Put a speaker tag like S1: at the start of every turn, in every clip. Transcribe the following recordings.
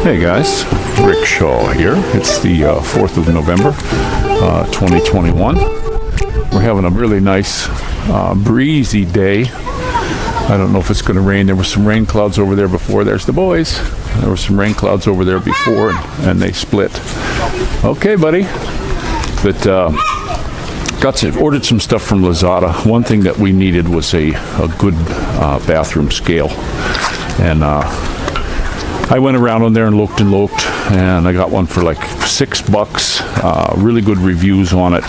S1: Hey guys, Rick Shaw here. It's the 4th of November, 2021. We're having a really nice breezy day. I don't know if it's going to rain. There were some rain clouds over there before. There's the boys. There were some rain clouds over there before, and they split. Okay, buddy. But ordered some stuff from Lazada. One thing that we needed was a good bathroom scale. And I went around on there and looked, and I got one for like $6. Really good reviews on it,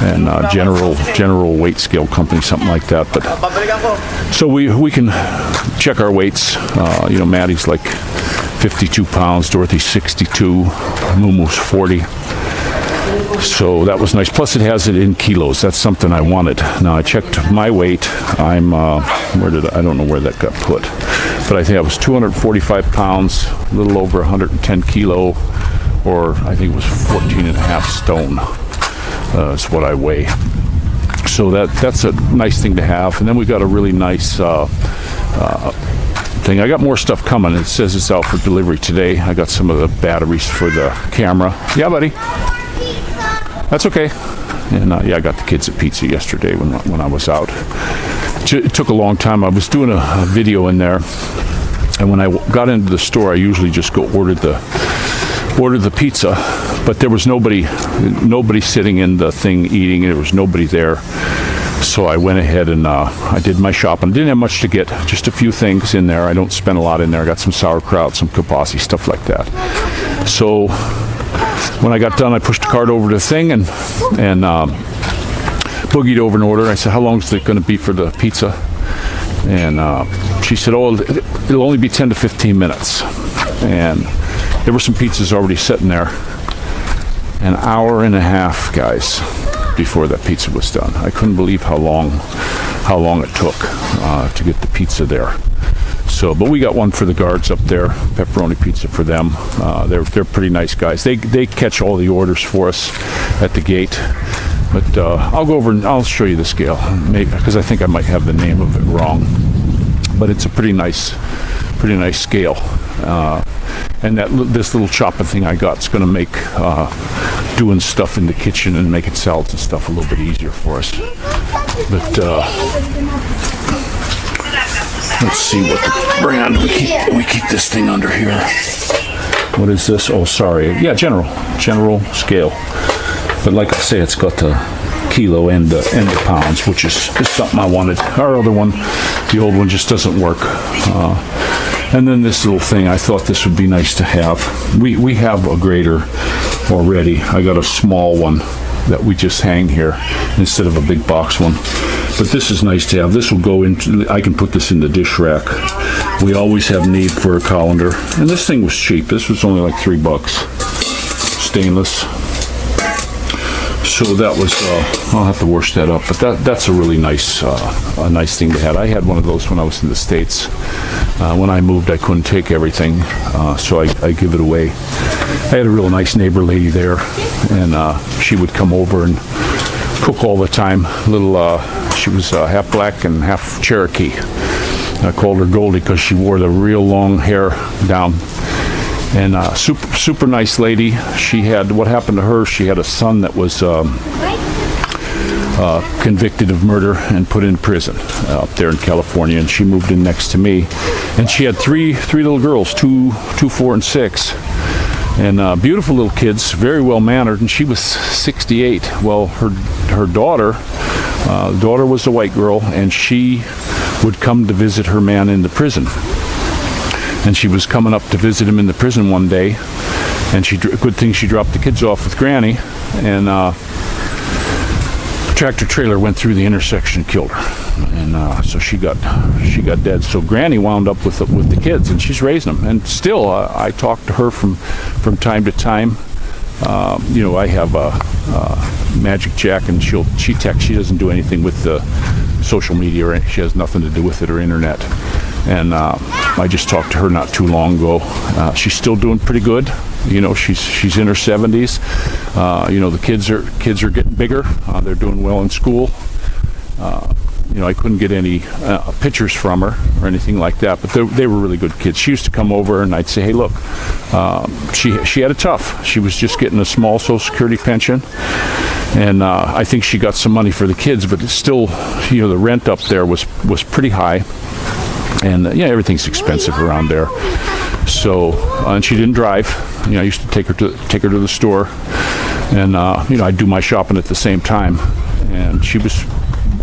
S1: and General Weight Scale Company, something like that. But so we can check our weights. Maddie's like 52 pounds, Dorothy's 62, Mumu's 40. So that was nice. Plus, it has it in kilos. That's something I wanted. Now I checked my weight. I'm I don't know where that got put, but I think I was 245 pounds, a little over 110 kilo, or I think it was 14 and a half stone. Is what I weigh. So that's a nice thing to have. And then we got a really nice thing. I got more stuff coming. It says it's out for delivery today. I got some of the batteries for the camera. Yeah, buddy. That's okay. And I got the kids a pizza yesterday when I was out. It took a long time. I was doing a video in there, and when I got into the store, I usually just go order the pizza, but there was nobody sitting in the thing eating. There was nobody there, so I went ahead and I did my shopping. Didn't have much to get, just a few things in there. I don't spend a lot in there. I got some sauerkraut, some kielbasa, stuff like that. So when I got done, I pushed the cart over to the thing and boogied over an order. I said, how long is it going to be for the pizza? And she said, oh, it'll only be 10 to 15 minutes. And there were some pizzas already sitting there. An hour and a half, guys, before that pizza was done. I couldn't believe how long it took to get the pizza there. So, but we got one for the guards up there, pepperoni pizza for them. They're pretty nice guys. They catch all the orders for us at the gate. But I'll go over and I'll show you the scale, maybe, because I think I might have the name of it wrong. But it's a pretty nice scale. And this little chopping thing I got is going to make doing stuff in the kitchen and making salads and stuff a little bit easier for us. But let's see what the brand we keep this thing under here. What is this? Oh, sorry. Yeah, general scale. But like I say, it's got the kilo and the pounds, which is something I wanted. Our other one, the old one, just doesn't work. And then this little thing, I thought this would be nice to have. We have a grater already. I got a small one that we just hang here instead of a big box one. But this is nice to have. This will go into, I can put this in the dish rack. We always have need for a colander. And this thing was cheap. This was only like $3. Stainless. So that was, I'll have to wash that up. But that's a really nice thing to have. I had one of those when I was in the States. When I moved, I couldn't take everything, so I give it away. I had a real nice neighbor lady there, and she would come over and cook all the time. She was half black and half Cherokee. I called her Goldie because she wore the real long hair down. And super nice lady. What happened to her, she had a son that was convicted of murder and put in prison up there in California, and she moved in next to me. And she had three little girls, 2, 4, and 6. And beautiful little kids, very well mannered, and she was 68. Well, her daughter was a white girl, and she would come to visit her man in the prison. And she was coming up to visit him in the prison one day, and good thing she dropped the kids off with Granny, and tractor trailer went through the intersection and killed her, and so she got dead. So Granny wound up with the kids, and she's raising them. And still, I talk to her from time to time. I have Magic Jack, and she texts. She doesn't do anything with the social media, or she has nothing to do with it or internet. And I just talked to her not too long ago. She's still doing pretty good. She's in her 70s. The kids are getting bigger. They're doing well in school. I couldn't get any pictures from her or anything like that, but they were really good kids. She used to come over and I'd say, hey, look, she had it tough. She was just getting a small Social Security pension, and I think she got some money for the kids, but it's still, the rent up there was pretty high, and everything's expensive around there. So, and she didn't drive. I used to take her to the store, and I'd do my shopping at the same time. And she was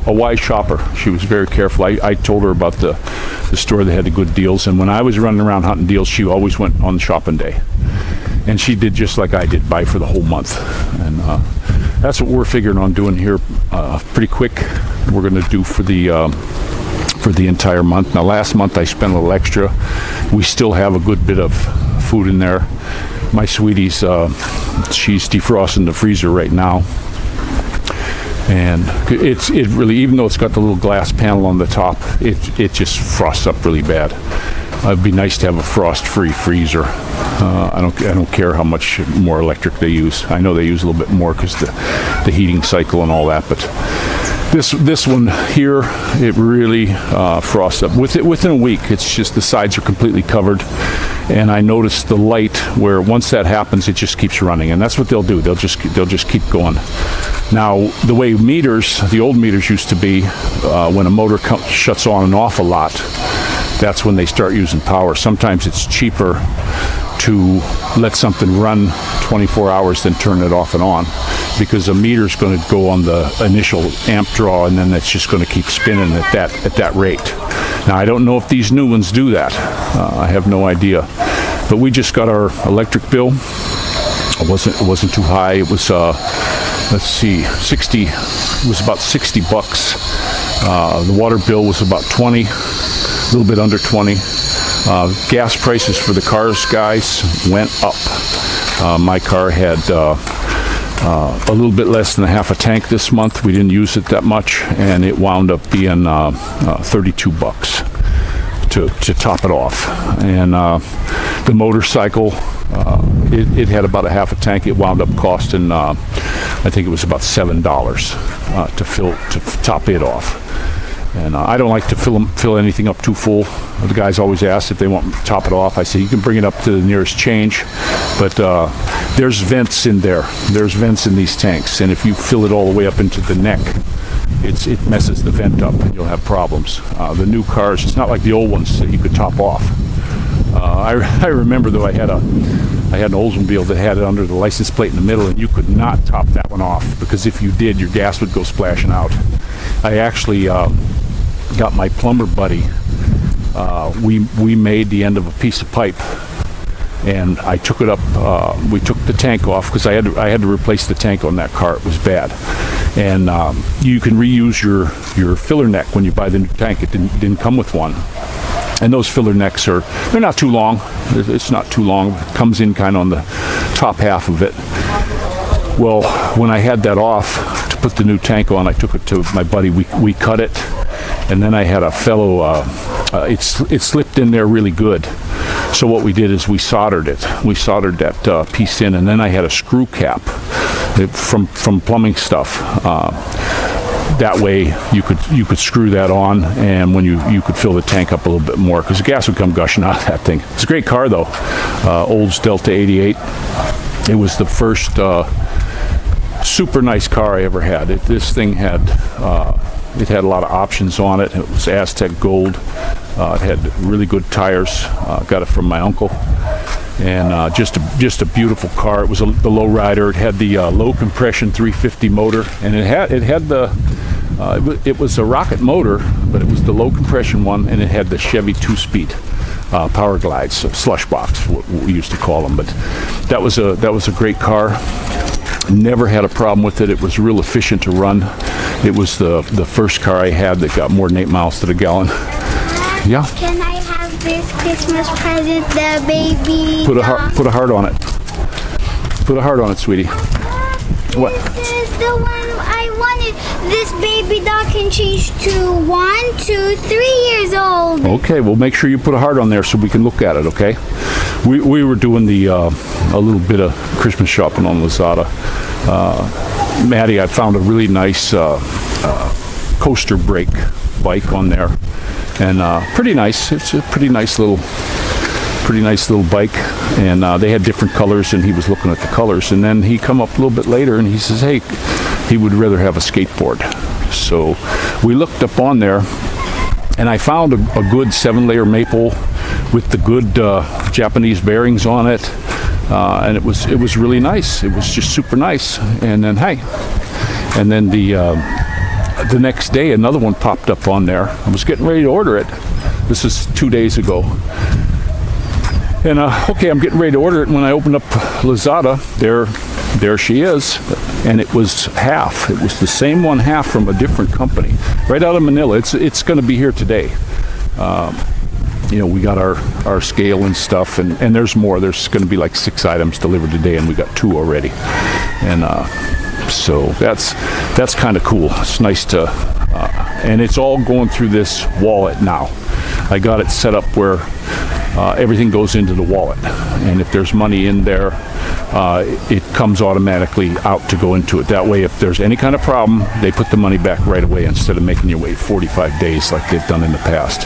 S1: a wise shopper. She was very careful. I told her about the store that had the good deals, and when I was running around hunting deals, she always went on shopping day. And she did just like I did, buy for the whole month. And that's what we're figuring on doing here pretty quick. We're going to do for the entire month. Now, last month I spent a little extra. We still have a good bit of food in there. My sweetie's, she's defrosting the freezer right now. And it really, even though it's got the little glass panel on the top, it just frosts up really bad. It'd be nice to have a frost-free freezer. I don't care how much more electric they use. I know they use a little bit more because the heating cycle and all that, but this one here, it really frosts up. Within a week, it's just the sides are completely covered, and I noticed the light where once that happens, it just keeps running, and that's what they'll do. They'll just keep going. Now, the way the old meters used to be, when a motor shuts on and off a lot, that's when they start using power. Sometimes it's cheaper to let something run 24 hours than turn it off and on, because a meter's going to go on the initial amp draw, and then it's just going to keep spinning at that rate. Now, I don't know if these new ones do that. I have no idea. But we just got our electric bill. It wasn't too high. It was let's see, 60. It was about $60. The water bill was about 20, a little bit under 20. Gas prices for the cars, guys, went up. My car had a little bit less than a half a tank this month. We didn't use it that much, and it wound up being $32 to top it off. And the motorcycle, it had about a half a tank. It wound up costing, I think it was about $7 to top it off. And I don't like to fill anything up too full. The guys always ask if they want to top it off. I say you can bring it up to the nearest change, but there's vents in there. There's vents in these tanks, and if you fill it all the way up into the neck, it messes the vent up, and you'll have problems. The new cars, it's not like the old ones that you could top off. I remember though, I had an Oldsmobile that had it under the license plate in the middle, and you could not top that one off, because if you did, your gas would go splashing out. I actually got my plumber buddy. We made the end of a piece of pipe, and I took it up. We took the tank off because I had to replace the tank on that car. It was bad, and you can reuse your filler neck when you buy the new tank. It didn't come with one. And those filler necks they're not too long. It's not too long. It comes in kind of on the top half of it. Well, when I had that off to put the new tank on, I took it to my buddy. We cut it, and then I had a fellow, it slipped in there really good. So what we did is we soldered it. We soldered that piece in, and then I had a screw cap from plumbing stuff. That way you could screw that on, and when you could fill the tank up a little bit more, because the gas would come gushing out of that thing. It's a great car though, Olds Delta 88. It was the first super nice car I ever had. This thing had it had a lot of options on it. It was Aztec Gold. It had really good tires. Got it from my uncle. And just a beautiful car. It was the low rider. It had the low compression 350 motor, and it had the it was a rocket motor, but it was the low compression one, and it had the Chevy 2-speed power glides, slush box, what we used to call them. But that was a great car. Never had a problem with it. It was real efficient to run. It was the first car I had that got more than 8 miles to the gallon. Yeah.
S2: Can I have this Christmas present, the baby?
S1: Put a heart on it. Put a heart on it, sweetie. What?
S2: This is the one I wanted. This baby doll can change to 1, 2, 3 years old.
S1: Okay, well, make sure you put a heart on there so we can look at it. Okay. We were doing a little bit of Christmas shopping on Lazada. Maddie, I found a really nice coaster brake bike on there, and pretty nice. It's a pretty nice little bike, and they had different colors, and he was looking at the colors, and then he come up a little bit later and he says, hey, he would rather have a skateboard. So we looked up on there, and I found a good 7-layer maple with the good Japanese bearings on it, and it was really nice. It was just super nice. And then the next day another one popped up on there. I was getting ready to order it. This is 2 days ago. And okay, I'm getting ready to order it, and when I opened up Lazada, there she is, and it was half. It was the same one half from a different company, right out of Manila. It's going to be here today. You know, we got our scale and stuff, and there's more. There's going to be like 6 items delivered today, and we got 2 already. And so that's kind of cool. It's nice to, and it's all going through this wallet now. I got it set up where everything goes into the wallet, and if there's money in there, it comes automatically out to go into it. That way, if there's any kind of problem, they put the money back right away instead of making you wait 45 days like they've done in the past.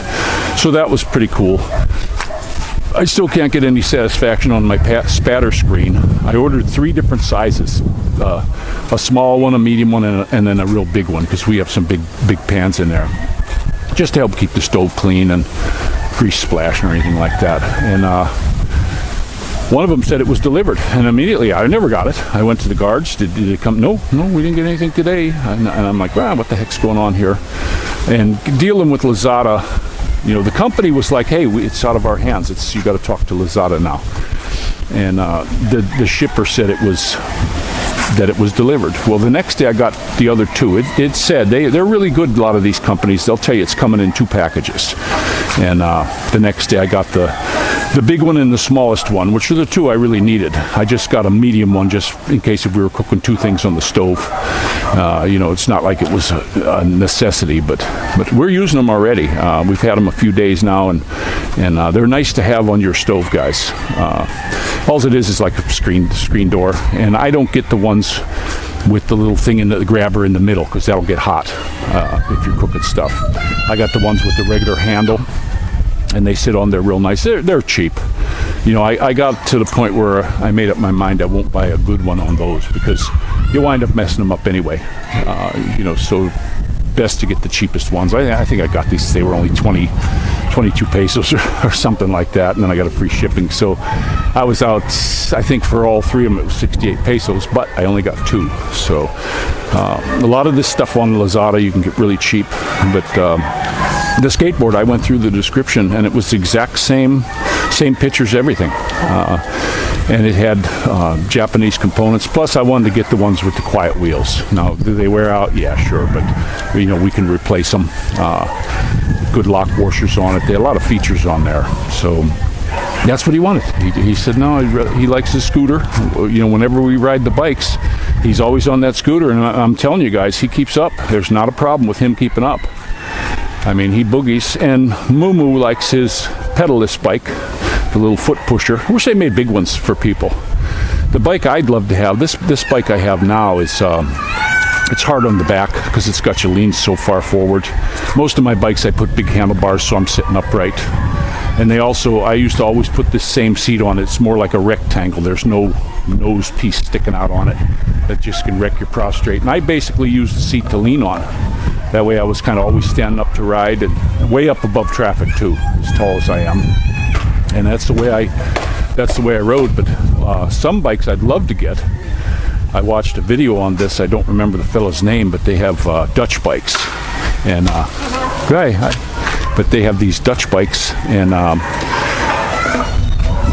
S1: So that was pretty cool. I still can't get any satisfaction on my spatter screen. I ordered 3 different sizes, a small one, a medium one, and then a real big one, because we have some big pans in there, just to help keep the stove clean and grease splashing or anything like that. And one of them said it was delivered, and immediately I never got it. I went to the guards. Did it come? No, we didn't get anything today. And I'm like, wow, what the heck's going on here? And dealing with Lazada, you know, the company was like, hey, it's out of our hands. You got to talk to Lazada now. And the shipper said it was delivered. Well, the next day I got the other 2. It said they're really good. A lot of these companies, they'll tell you it's coming in 2 packages. And the next day I got the big one and the smallest one, which are the 2 I really needed. I just got a medium one just in case if we were cooking 2 things on the stove. You know, it's not like it was a necessity, but we're using them already. We've had them a few days now, and they're nice to have on your stove, guys. All it is like a screen door, and I don't get the ones with the little thing in the grabber in the middle, because that'll get hot if you're cooking stuff. I got the ones with the regular handle, and they sit on there real nice. They're cheap. You know, I got to the point where I made up my mind I won't buy a good one on those, because you wind up messing them up anyway. You know, so best to get the cheapest ones. I think I got these. They were only 22 pesos or something like that, and then I got a free shipping. So I was out, I think for all 3 of them it was 68 pesos, but I only got 2. So a lot of this stuff on Lazada you can get really cheap, but the skateboard, I went through the description, and it was the exact same pictures, everything. And it had Japanese components. Plus, I wanted to get the ones with the quiet wheels. Now, do they wear out? Yeah, sure, but you know, we can replace them. Good lock washers on it. They had a lot of features on there. So that's what he wanted. He said no, he likes the scooter. You know, whenever we ride the bikes, he's always on that scooter, and I'm telling you guys, he keeps up. There's not a problem with him keeping up. I mean, he boogies, and Moo likes his pedalless bike, the little foot pusher. I wish they made big ones for people. The bike I'd love to have, this bike I have now is, it's hard on the back because it's got you lean so far forward. Most of my bikes I put big handlebars so I'm sitting upright. And I used to always put this same seat on it. It's more like a rectangle. There's no nose piece sticking out on it that just can wreck your prostrate. And I basically used the seat to lean on. That way I was kind of always standing up to ride, and way up above traffic too, as tall as I am. And that's the way I rode. But some bikes I'd love to get. I watched a video on this. I don't remember the fellow's name, but they have Dutch bikes, and but they have these Dutch bikes, and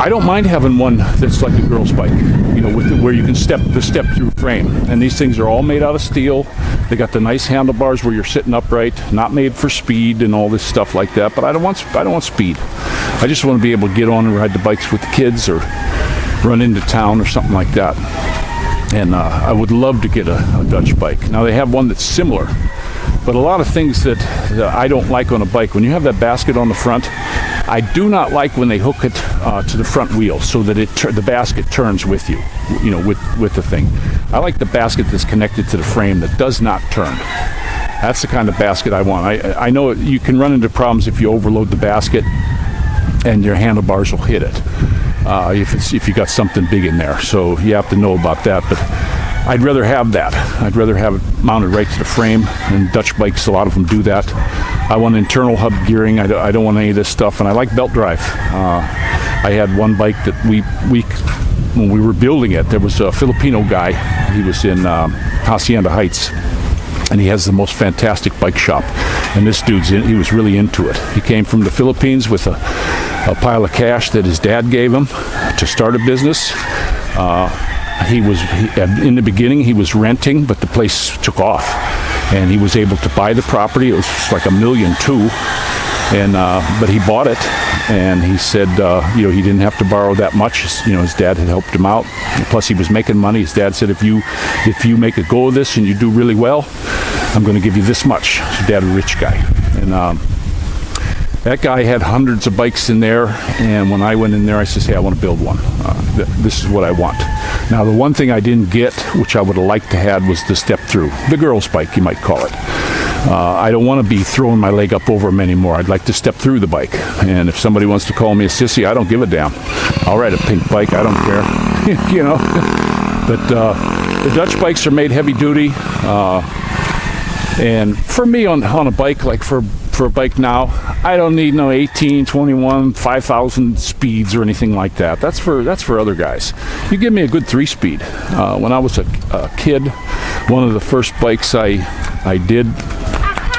S1: I don't mind having one that's like a girl's bike, you know, where you can step through frame. And these things are all made out of steel. They got the nice handlebars where you're sitting upright, not made for speed and all this stuff like that. But I don't want speed. I just want to be able to get on and ride the bikes with the kids, or run into town or something like that. And I would love to get a Dutch bike. Now they have one that's similar, but a lot of things that I don't like on a bike, when you have that basket on the front, I do not like when they hook it to the front wheel so that the basket turns with you, you know, with the thing. I like the basket that's connected to the frame that does not turn. That's the kind of basket I want. I know you can run into problems if you overload the basket and your handlebars will hit it if you got something big in there. So you have to know about that. But I'd rather have that. I'd rather have it mounted right to the frame. And Dutch bikes, a lot of them do that. I want internal hub gearing. I don't want any of this stuff. And I like belt drive. I had one bike that when we were building it, there was a Filipino guy. He was in Hacienda Heights, and he has the most fantastic bike shop. And this he was really into it. He came from the Philippines with a pile of cash that his dad gave him to start a business. In the beginning, he was renting, but the place took off, and he was able to buy the property. It was like $1.2 million, but he bought it. And he said, he didn't have to borrow that much. His dad had helped him out. Plus, he was making money. His dad said, if you make a go of this and you do really well, I'm going to give you this much. His dad, a rich guy. And that guy had hundreds of bikes in there. And when I went in there, I said, hey, I want to build one. This is what I want. Now, the one thing I didn't get, which I would have liked to have, was the step through. The girl's bike, you might call it. I don't want to be throwing my leg up over him anymore. I'd like to step through the bike. And if somebody wants to call me a sissy, I don't give a damn. I'll ride a pink bike. I don't care. But the Dutch bikes are made heavy duty. And for me on a bike, like for a bike now, I don't need no 18, 21, 5,000 speeds or anything like that. That's for other guys. You give me a good 3-speed. When I was a kid, one of the first bikes I did,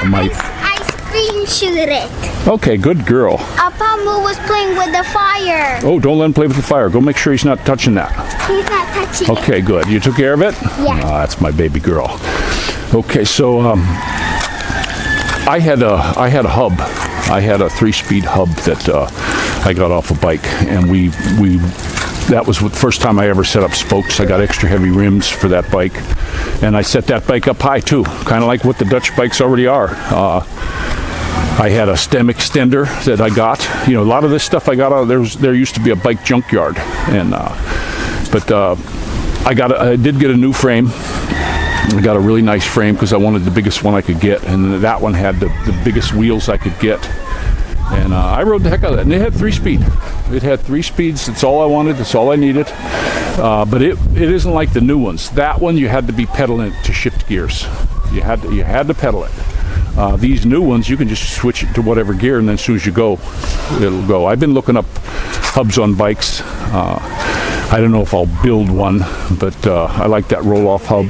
S2: I screenshot it.
S1: Okay, good girl.
S2: Apamu was playing with the fire.
S1: Oh, don't let him play with the fire. Go make sure he's not touching that.
S2: He's not touching it.
S1: Okay, good. You took care of it?
S2: Yeah.
S1: That's my baby girl. Okay, so I had a hub. I had a 3-speed hub that I got off a bike, and that was the first time I ever set up spokes. I got extra heavy rims for that bike, and I set that bike up high too, kind of like what the Dutch bikes already are. I had a stem extender that I got. A lot of this stuff I got out of there used to be a bike junkyard, and I did get a new frame. I got a really nice frame because I wanted the biggest one I could get, and that one had the biggest wheels I could get. And I rode the heck out of it. And it had 3-speed. It had 3 speeds. That's all I wanted. That's all I needed. But it isn't like the new ones. That one you had to be pedaling to shift gears. You had to pedal it. These new ones, you can just switch it to whatever gear, and then as soon as you go, it'll go. I've been looking up hubs on bikes. I don't know if I'll build one, but I like that roll-off hub.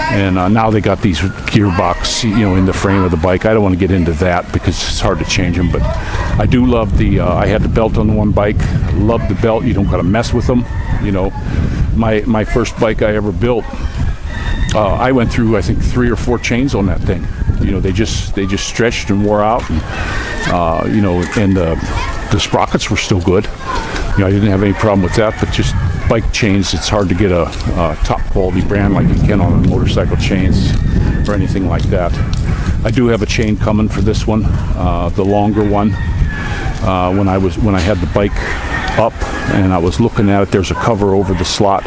S1: And now they got these gearbox, in the frame of the bike. I don't want to get into that because it's hard to change them. But I do love I had the belt on the one bike. Love the belt. You don't got to mess with them. My first bike I ever built, I went through, I think, 3 or 4 chains on that thing. They just stretched and wore out. And, and the sprockets were still good. I didn't have any problem with that, but just bike chains, it's hard to get a top quality brand like you can on motorcycle chains or anything like that. I do have a chain coming for this one, the longer one. When I had the bike up and I was looking at it, there's a cover over the slot.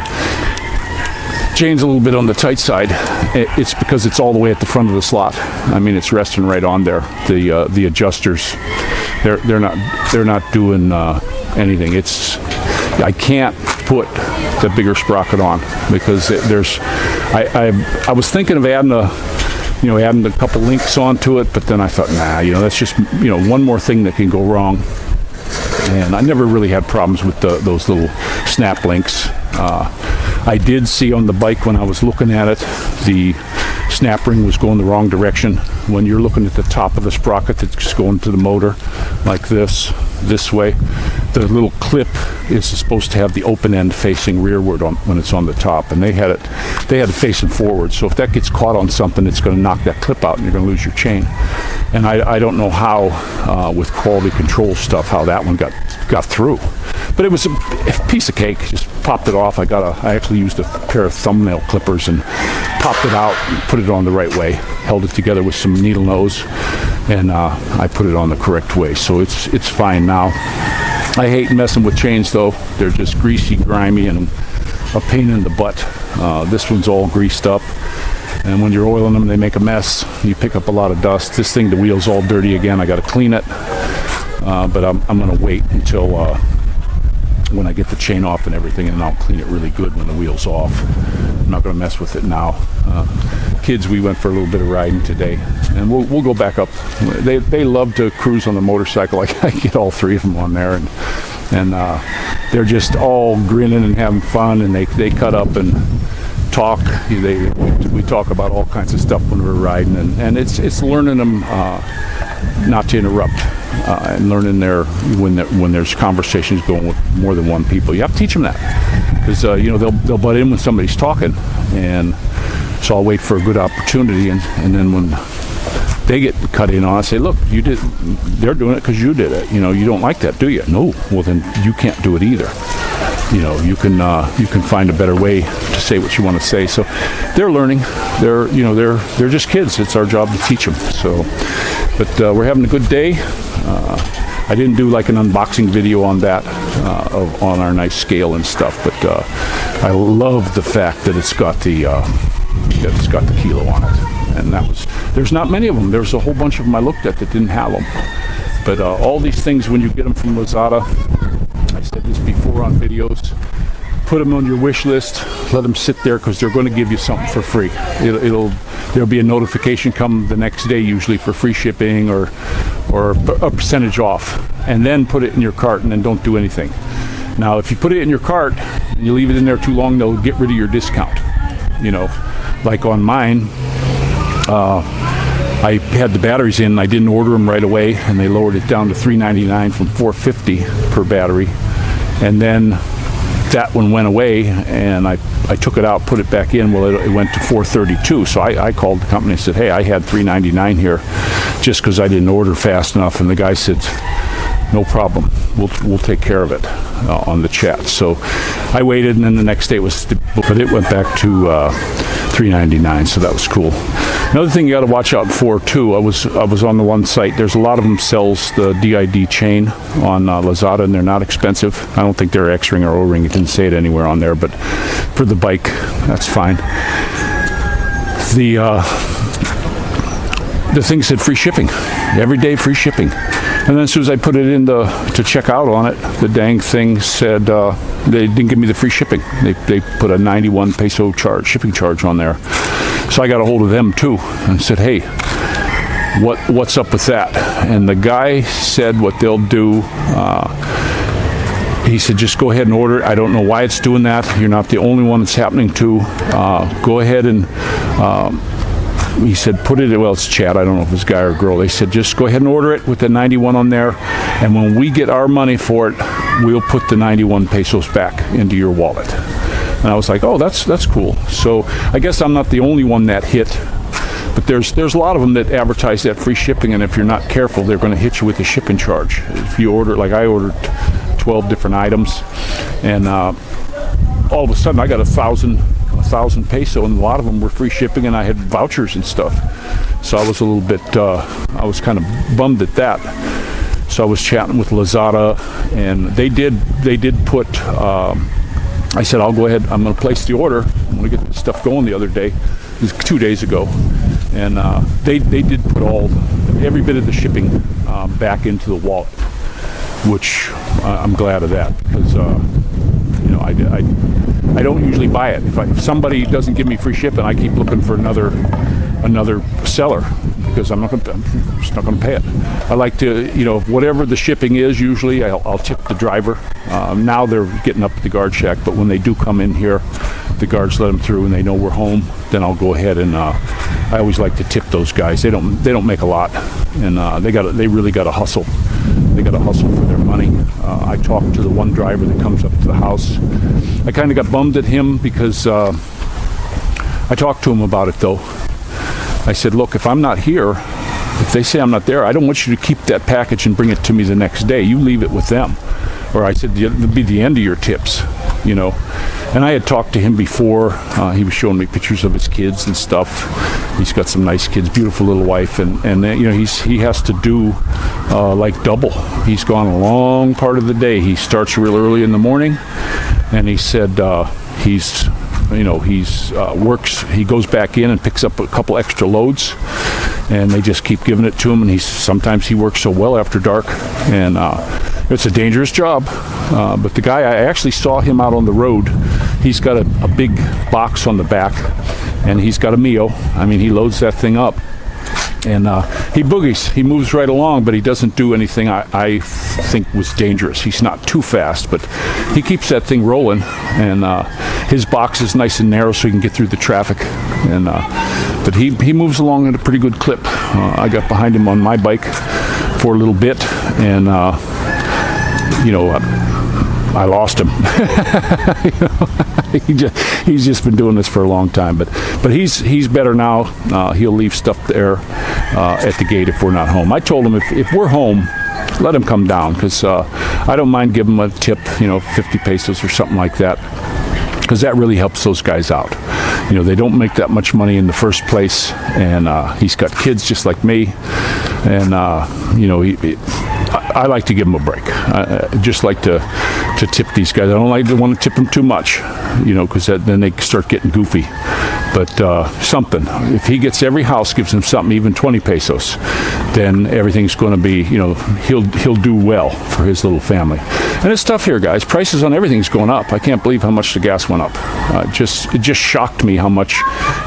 S1: Chain's a little bit on the tight side. It's because it's all the way at the front of the slot. I mean, it's resting right on there. The adjusters, they're not doing anything. I can't put the bigger sprocket on because I was thinking of adding a couple links onto it, but then I thought, nah, that's just one more thing that can go wrong. And I never really had problems with those little snap links. I did see on the bike when I was looking at it, the snap ring was going the wrong direction. When you're looking at the top of the sprocket that's going to the motor like this way, the little clip is supposed to have the open end facing rearward when it's on the top, and they had it facing forward. So if that gets caught on something, it's going to knock that clip out and you're going to lose your chain. And I don't know how with quality control stuff how that one got through, but it was a piece of cake. Just popped it off. I actually used a pair of thumbnail clippers and popped it out and put it on the right way, held it together with some needle nose, and I put it on the correct way, so it's fine now. I hate messing with chains though. They're just greasy, grimy, and a pain in the butt. This one's all greased up. And when you're oiling them, they make a mess. You pick up a lot of dust. This thing, the wheel's all dirty again. I got to clean it. But I'm going to wait until when I get the chain off and everything, and I'll clean it really good when the wheel's off. I'm not going to mess with it now. Kids, we went for a little bit of riding today, and we'll go back up. They love to cruise on the motorcycle. I get all three of them on there, and they're just all grinning and having fun, and they cut up and talk. We talk about all kinds of stuff when we're riding, and it's learning them not to interrupt, and learning when there's conversations going with more than one people. You have to teach them that, because they'll butt in when somebody's talking, and so I'll wait for a good opportunity, and then when they get cut in on, I say, look, they're doing it because you did it. You don't like that, do you? No. Well, then you can't do it either. You can find a better way to say what you want to say. So they're learning. They're just kids. It's our job to teach them. So, but we're having a good day. I didn't do like an unboxing video on that, on our nice scale and stuff, but I love the fact that it's got the kilo on it, and there's not many of them. There's a whole bunch of them I looked at that didn't have them, but all these things, when you get them from Lazada, I said this before on videos, put them on your wish list, let them sit there, because they're going to give you something for free. There'll be a notification come the next day, usually for free shipping or a percentage off, and then put it in your cart, and then don't do anything. Now, if you put it in your cart and you leave it in there too long, they'll get rid of your discount. Like on mine, I had the batteries in. I didn't order them right away, and they lowered it down to $3.99 from $4.50 per battery, and then that one went away, and I took it out, put it back in. Well, it went to $4.32. So I called the company and said, hey, I had $3.99 here, just because I didn't order fast enough. And the guy said, no problem, we'll take care of it on the chat. So I waited, and then the next day but it went back to $3.99. So that was cool. Another thing you got to watch out for too. I was on the one site. There's a lot of them sells the DID chain on Lazada, and they're not expensive. I don't think they're X-ring or O-ring. It didn't say it anywhere on there, but for the bike, that's fine. The thing said free shipping, every day free shipping. And then as soon as I put it in to check out on it, the dang thing said they didn't give me the free shipping. They put a 91 peso shipping charge on there. So I got a hold of them too and said, hey, what's up with that? And the guy said what they'll do, he said, just go ahead and order it. I don't know why it's doing that. You're not the only one it's happening to. Go ahead and he said, it's Chad, I don't know if it's guy or girl. They said, just go ahead and order it with the 91 on there, and when we get our money for it, we'll put the 91 pesos back into your wallet. And I was like, oh, that's cool. So I guess I'm not the only one that hit, but there's a lot of them that advertise that free shipping, and if you're not careful, they're going to hit you with the shipping charge. If you order, like I ordered 12 different items, and all of a sudden I got 1,000 peso, and a lot of them were free shipping, and I had vouchers and stuff. So I was a little bit, I was kind of bummed at that. So I was chatting with Lazada, and they did put, I said, I'll go ahead, I'm going to place the order. I'm going to get this stuff going the other day. It was 2 days ago. And they did put every bit of the shipping back into the wallet, which I'm glad of that, because, I don't usually buy it. If somebody doesn't give me free shipping, I keep looking for another seller, because I'm just not going to pay it. I like to, whatever the shipping is, usually I'll tip the driver. Now they're getting up at the guard shack, but when they do come in here, the guards let them through, and they know we're home. Then I'll go ahead and I always like to tip those guys. They don't make a lot, and they really got to hustle. They got to hustle for their money. I talked to the one driver that comes up to the house. I kind of got bummed at him because I talked to him about it though. I said, look, if I'm not here, if they say I'm not there, I don't want you to keep that package and bring it to me the next day. You leave it with them. Or I said, it'll be the end of your tips, And I had talked to him before. He was showing me pictures of his kids and stuff. He's got some nice kids, beautiful little wife, and he has to do like double. He's gone a long part of the day. He starts real early in the morning, and he said he's he's works. He goes back in and picks up a couple extra loads, and they just keep giving it to him. And sometimes he works so well after dark, and it's a dangerous job. But the guy, I actually saw him out on the road. He's got a big box on the back, and he's got a Mio. I mean, he loads that thing up, and he boogies. He moves right along, but he doesn't do anything I think was dangerous. He's not too fast, but he keeps that thing rolling, and his box is nice and narrow so he can get through the traffic. And but he moves along at a pretty good clip. I got behind him on my bike for a little bit, and I lost him. He's just been doing this for a long time, but he's better now. He'll leave stuff there at the gate if we're not home. I told him if we're home, let him come down, because I don't mind giving him a tip, 50 pesos or something like that, because that really helps those guys out. They don't make that much money in the first place, and he's got kids just like me, and I like to give him a break. I just like to tip these guys. I don't like to want to tip them too much, because then they start getting goofy. But something. If he gets every house gives him something, even 20 pesos, then everything's going to be, he'll do well for his little family. And it's tough here, guys. Prices on everything's going up. I can't believe how much the gas went up. It just shocked me how much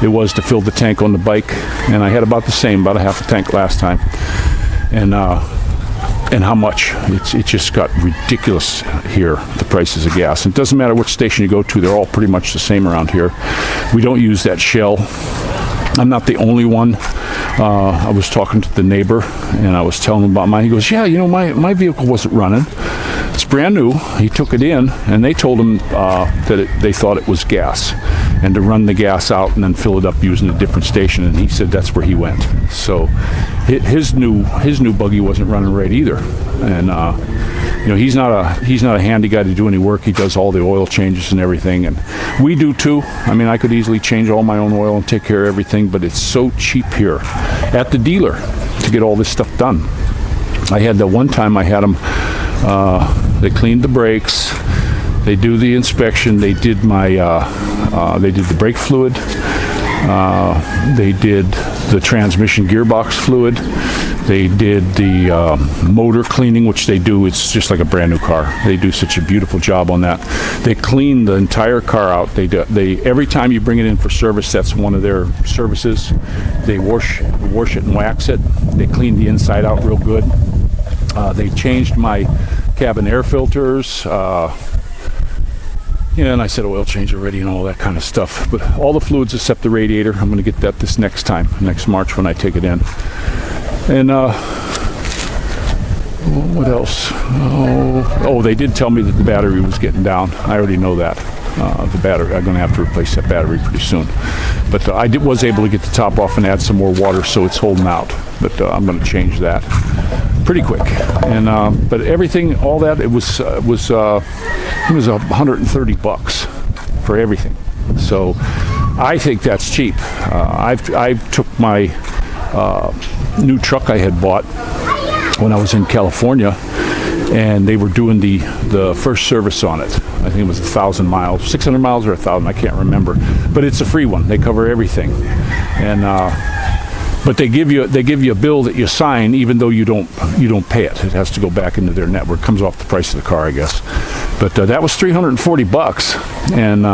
S1: it was to fill the tank on the bike, and I had about the same, about a half a tank last time. And how much it just got ridiculous here, the prices of gas. And it doesn't matter which station you go to, they're all pretty much the same around here. We don't use that Shell. I'm not the only one. I was talking to the neighbor, and I was telling him about mine. He goes, yeah, my vehicle wasn't running. It's brand new. He took it in, and they told him that they thought it was gas, and to run the gas out and then fill it up using a different station. And he said that's where he went. So his new buggy wasn't running right either. And he's not a handy guy to do any work. He does all the oil changes and everything, and we do too. I mean, I could easily change all my own oil and take care of everything, but it's so cheap here at the dealer to get all this stuff done. I had the one time I had them. They cleaned the brakes. They do the inspection. They did they did the brake fluid. They did the transmission gearbox fluid. They did the motor cleaning, which they do. It's just like a brand new car. They do such a beautiful job on that. They clean the entire car out. They every time you bring it in for service, that's one of their services. They wash it and wax it. They clean the inside out real good. They changed my cabin air filters. And I said oil change already and all that kind of stuff. But all the fluids except the radiator. I'm going to get that this next March when I take it in. And what else? Oh, they did tell me that the battery was getting down. I already know that. The battery, I'm going to have to replace that battery pretty soon. But I was able to get the top off and add some more water, so it's holding out. But I'm going to change that pretty quick. And but everything, all that, it was $130 for everything. So I think that's cheap. I took my new truck I had bought when I was in California, and they were doing the first service on it. I think it was 1,000 miles, 600 miles or 1,000, I can't remember. But it's a free one. They cover everything, and but they give you a bill that you sign, even though you don't pay it. It has to go back into their network. It comes off the price of the car, I guess. But that was $340, and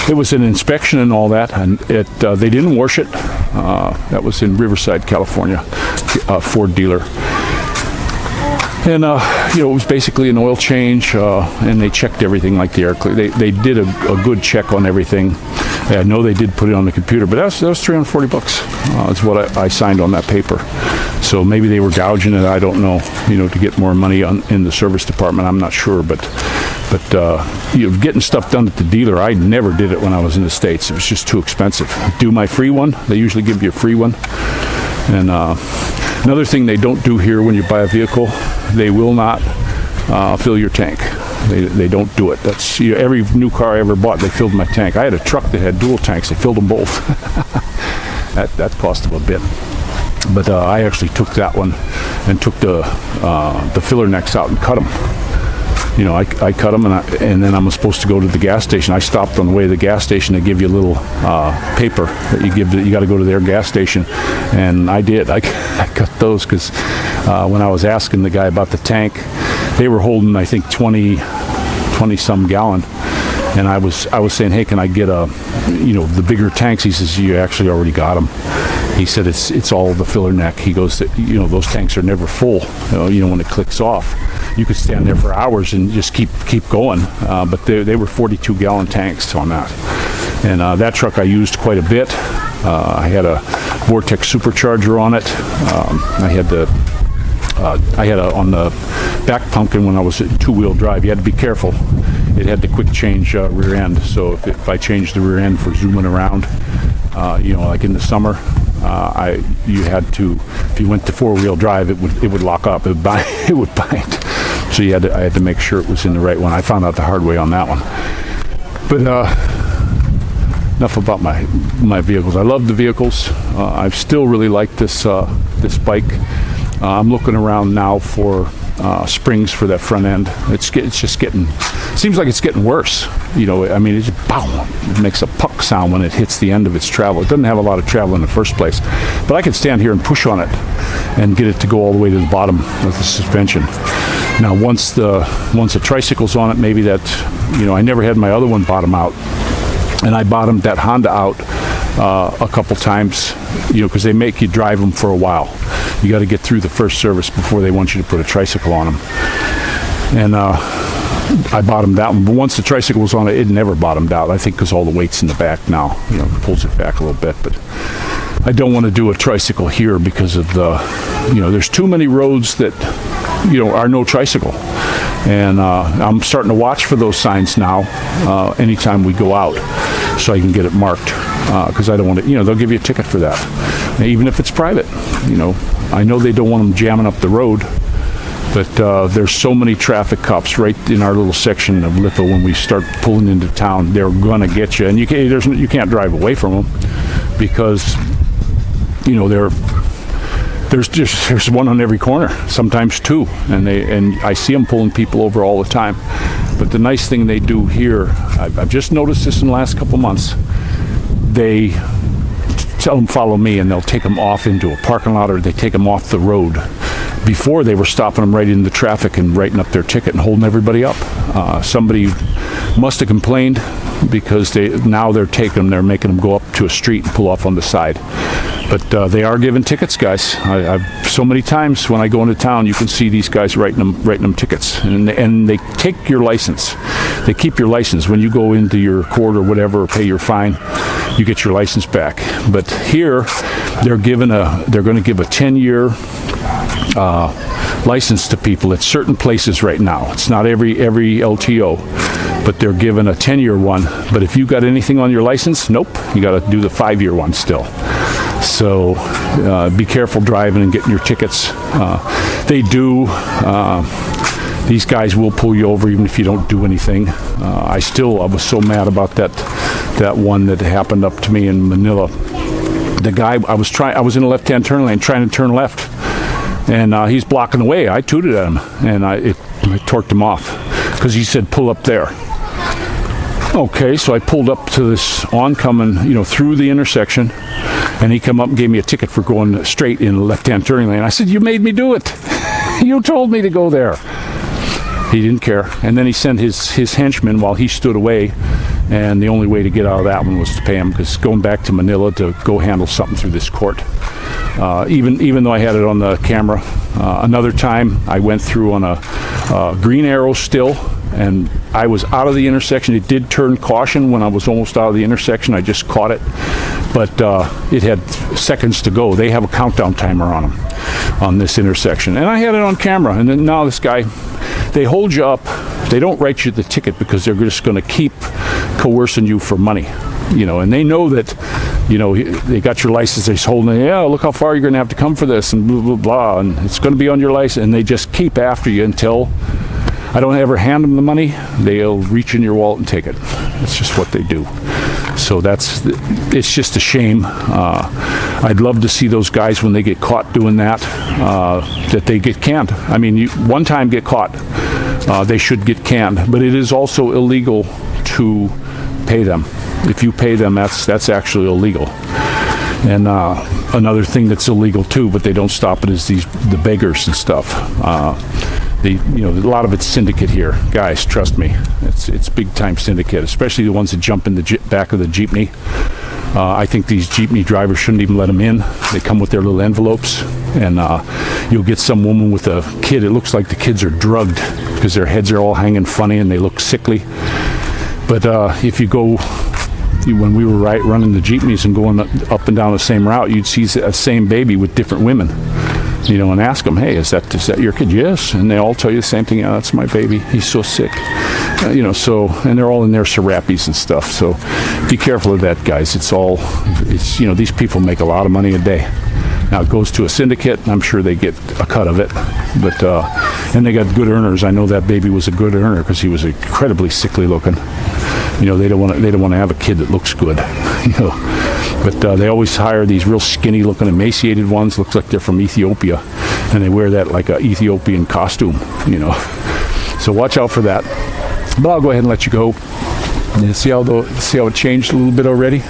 S1: it was an inspection and all that, and they didn't wash it. That was in Riverside, California, Ford dealer. And it was basically an oil change, and they checked everything like the air cleaner. They did a good check on everything. I know they did put it on the computer, but that was $340. That's what I signed on that paper. So maybe they were gouging it. I don't know. To get more money in the service department. I'm not sure, but getting stuff done at the dealer, I never did it when I was in the States. It was just too expensive. Do my free one. They usually give you a free one. And another thing they don't do here when you buy a vehicle, they will not fill your tank. They don't do it. That's every new car I ever bought, they filled my tank. I had a truck that had dual tanks. They filled them both. that cost them a bit. But I actually took that one and took the filler necks out and cut them. You know, I cut them, and then I'm supposed to go to the gas station. I stopped on the way to the gas station. They give you a little paper that you got to go to their gas station, and I did. I cut those because when I was asking the guy about the tank, they were holding, I think, 20 some gallon, and I was saying, hey, can I get the bigger tanks? He says, you actually already got them. He said it's all the filler neck. He goes, those tanks are never full. When it clicks off, you could stand there for hours and just keep going. But they were 42 gallon tanks on that. And that truck I used quite a bit. I had a Vortex supercharger on it. I had on the back pumpkin when I was at two-wheel drive. You had to be careful. It had the quick change rear end. So if I changed the rear end for zooming around, like in the summer, you had to, if you went to four-wheel drive, it would lock up. It would bind. So I had to make sure it was in the right one. I found out the hard way on that one. But enough about my vehicles. I love the vehicles. I still really like this bike. I'm looking around now for springs for that front end. It's just seems like it's getting worse. It just bow, it makes a puck sound when it hits the end of its travel. It doesn't have a lot of travel in the first place, but I could stand here and push on it and get it to go all the way to the bottom of the suspension. Now once the tricycle's on it, maybe that, I never had my other one bottom out, and I bottomed that Honda out a couple times, because they make you drive them for a while. You got to get through the first service before they want you to put a tricycle on them. And I bottomed that one, but once the tricycle was on it, it never bottomed out. I think because all the weight's in the back now, pulls it back a little bit. But I don't want to do a tricycle here because of there's too many roads that are no tricycle. And I'm starting to watch for those signs now anytime we go out, so I can get it marked, because I don't want to, they'll give you a ticket for that, even if it's private. I know they don't want them jamming up the road, but there's so many traffic cops right in our little section of Litho. When we start pulling into town, they're gonna get you, and you can't drive away from them, because there's one on every corner, sometimes two, and I see them pulling people over all the time. But the nice thing they do here, I've just noticed this in the last couple months, they tell them follow me, and they'll take them off into a parking lot, or they take them off the road. Before, they were stopping them right in the traffic and writing up their ticket and holding everybody up. Somebody must have complained, because now they're making them go up to a street and pull off on the side. But they are giving tickets, guys. I've so many times when I go into town, you can see these guys writing them tickets, and they take your license. They keep your license when you go into your court or whatever, or pay your fine. You get your license back. But here, they're going to give a 10-year license to people at certain places right now. It's not every LTO, but they're given a 10-year one. But if you got anything on your license, nope, you got to do the 5-year one still. So be careful driving and getting your tickets. These guys will pull you over even if you don't do anything. I was so mad about that one that happened up to me in Manila. The guy, I was in a left-hand turn lane trying to turn left, and he's blocking the way. I tooted at him, and I torqued him off because he said pull up there. Okay, so I pulled up to this oncoming, through the intersection, and he come up and gave me a ticket for going straight in the left-hand turning lane. I said, you made me do it. You told me to go there. He didn't care. And then he sent his henchman while he stood away, and the only way to get out of that one was to pay him, because going back to Manila to go handle something through this court, even though I had it on the camera. Another time I went through on a green arrow still, and I was out of the intersection. It did turn caution when I was almost out of the intersection. I just caught it, but it had seconds to go. They have a countdown timer on them on this intersection, and I had it on camera. And then now this guy, they hold you up. They don't write you the ticket because they're just going to keep coercing you for money, and they know that, they got your license. They're holding it. Yeah, look how far you're going to have to come for this, and blah, blah, blah, and it's going to be on your license. And they just keep after you until I don't ever hand them the money. They'll reach in your wallet and take it. That's just what they do. So it's just a shame. I'd love to see those guys, when they get caught doing that, that they get canned. I mean, one time get caught, they should get canned. But it is also illegal to pay them. If you pay them, that's actually illegal. And another thing that's illegal too, but they don't stop it, is the beggars and stuff. A lot of it's syndicate here, guys. Trust me, it's big time syndicate, especially the ones that jump in the back of the jeepney. I think these jeepney drivers shouldn't even let them in. They come with their little envelopes, and you'll get some woman with a kid. It looks like the kids are drugged because their heads are all hanging funny and they look sickly. But if you go, when we were running the jeepneys and going up and down the same route, you'd see that same baby with different women, and ask them, hey, is that your kid? Yes. And they all tell you the same thing. Yeah, that's my baby. He's so sick. And they're all in their s&rpizza and stuff. So be careful of that, guys. These people make a lot of money a day. Now it goes to a syndicate, and I'm sure they get a cut of it. But and they got good earners. I know that baby was a good earner because he was incredibly sickly looking. They don't want to have a kid that looks good. But they always hire these real skinny looking, emaciated ones. Looks like they're from Ethiopia, and they wear that like a Ethiopian costume. So watch out for that. But I'll go ahead and let you go. And see how it changed a little bit already.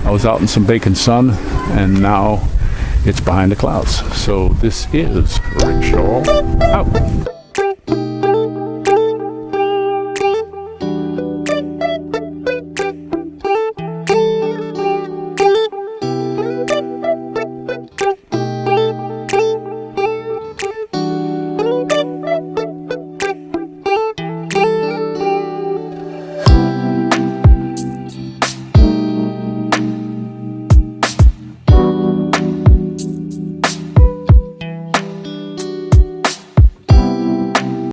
S1: I was out in some baking sun, and now it's behind the clouds. So this is Rick Shaw out.